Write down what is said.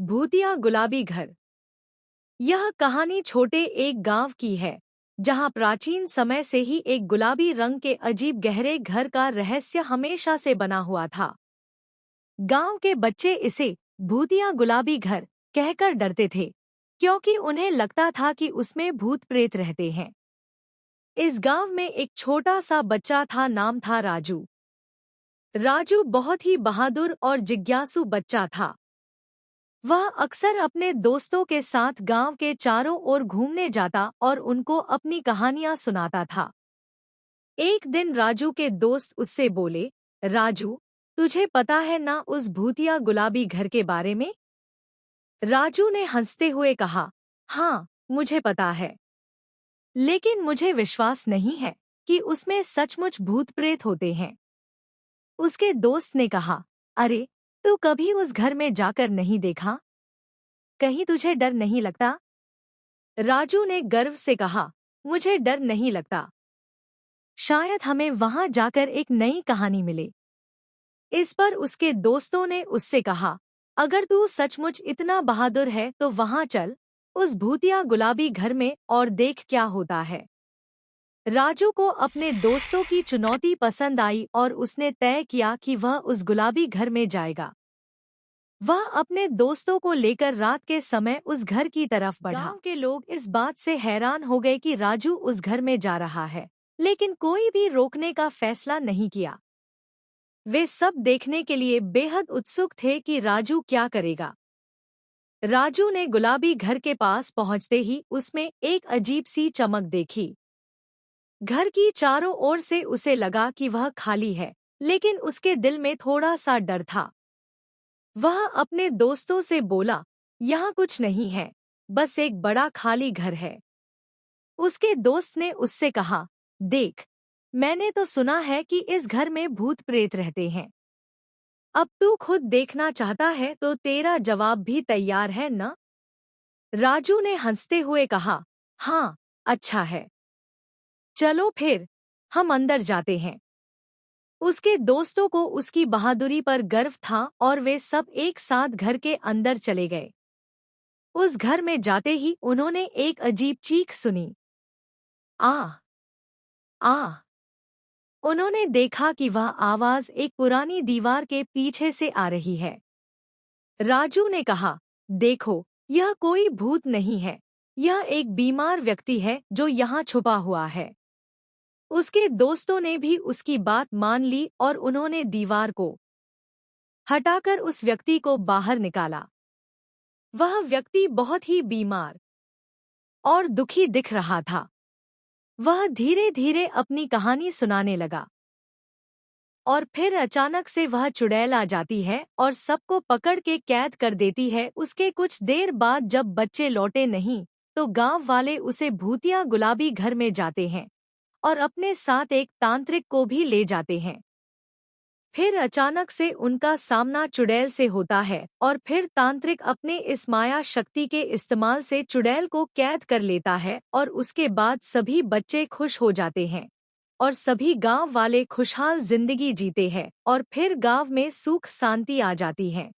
भूतिया गुलाबी घर। यह कहानी छोटे एक गांव की है, जहां प्राचीन समय से ही एक गुलाबी रंग के अजीब गहरे घर का रहस्य हमेशा से बना हुआ था। गांव के बच्चे इसे भूतिया गुलाबी घर कहकर डरते थे, क्योंकि उन्हें लगता था कि उसमें भूत प्रेत रहते हैं। इस गांव में एक छोटा सा बच्चा था, नाम था राजू। राजू बहुत ही बहादुर और जिज्ञासु बच्चा था। वह अक्सर अपने दोस्तों के साथ गांव के चारों ओर घूमने जाता और उनको अपनी कहानियां सुनाता था। एक दिन राजू के दोस्त उससे बोले, राजू, तुझे पता है ना उस भूतिया गुलाबी घर के बारे में? राजू ने हंसते हुए कहा, हाँ, मुझे पता है, लेकिन मुझे विश्वास नहीं है कि उसमें सचमुच भूत प्रेत होते हैं। उसके दोस्त ने कहा, अरे, तू कभी उस घर में जाकर नहीं देखा? कहीं तुझे डर नहीं लगता? राजू ने गर्व से कहा, मुझे डर नहीं लगता। शायद हमें वहां जाकर एक नई कहानी मिले। इस पर उसके दोस्तों ने उससे कहा, अगर तू सचमुच इतना बहादुर है तो वहां चल, उस भूतिया गुलाबी घर में, और देख क्या होता है। राजू को अपने दोस्तों की चुनौती पसंद आई और उसने तय किया कि वह उस गुलाबी घर में जाएगा। वह अपने दोस्तों को लेकर रात के समय उस घर की तरफ बढ़ा। गांव के लोग इस बात से हैरान हो गए कि राजू उस घर में जा रहा है, लेकिन कोई भी रोकने का फैसला नहीं किया। वे सब देखने के लिए बेहद उत्सुक थे कि राजू क्या करेगा। राजू ने गुलाबी घर के पास पहुंचते ही उसमें एक अजीब सी चमक देखी। घर की चारों ओर से उसे लगा कि वह खाली है, लेकिन उसके दिल में थोड़ा सा डर था। वह अपने दोस्तों से बोला, यहाँ कुछ नहीं है, बस एक बड़ा खाली घर है। उसके दोस्त ने उससे कहा, देख, मैंने तो सुना है कि इस घर में भूत प्रेत रहते हैं। अब तू खुद देखना चाहता है तो तेरा जवाब भी तैयार है ना? राजू ने हंसते हुए कहा, हाँ, अच्छा है, चलो फिर, हम अंदर जाते हैं। उसके दोस्तों को उसकी बहादुरी पर गर्व था और वे सब एक साथ घर के अंदर चले गए। उस घर में जाते ही उन्होंने एक अजीब चीख सुनी, आ आ। उन्होंने देखा कि वह आवाज एक पुरानी दीवार के पीछे से आ रही है। राजू ने कहा, देखो, यह कोई भूत नहीं है, यह एक बीमार व्यक्ति है जो यहाँ छुपा हुआ है। उसके दोस्तों ने भी उसकी बात मान ली और उन्होंने दीवार को हटाकर उस व्यक्ति को बाहर निकाला। वह व्यक्ति बहुत ही बीमार और दुखी दिख रहा था। वह धीरे धीरे अपनी कहानी सुनाने लगा और फिर अचानक से वह चुड़ैल आ जाती है और सबको पकड़ के कैद कर देती है। उसके कुछ देर बाद जब बच्चे लौटे नहीं, तो गांव वाले उसे भूतिया गुलाबी घर में जाते हैं और अपने साथ एक तांत्रिक को भी ले जाते हैं। फिर अचानक से उनका सामना चुड़ैल से होता है और फिर तांत्रिक अपने इस माया शक्ति के इस्तेमाल से चुड़ैल को कैद कर लेता है और उसके बाद सभी बच्चे खुश हो जाते हैं और सभी गांव वाले खुशहाल जिंदगी जीते हैं और फिर गांव में सुख शांति आ जाती है।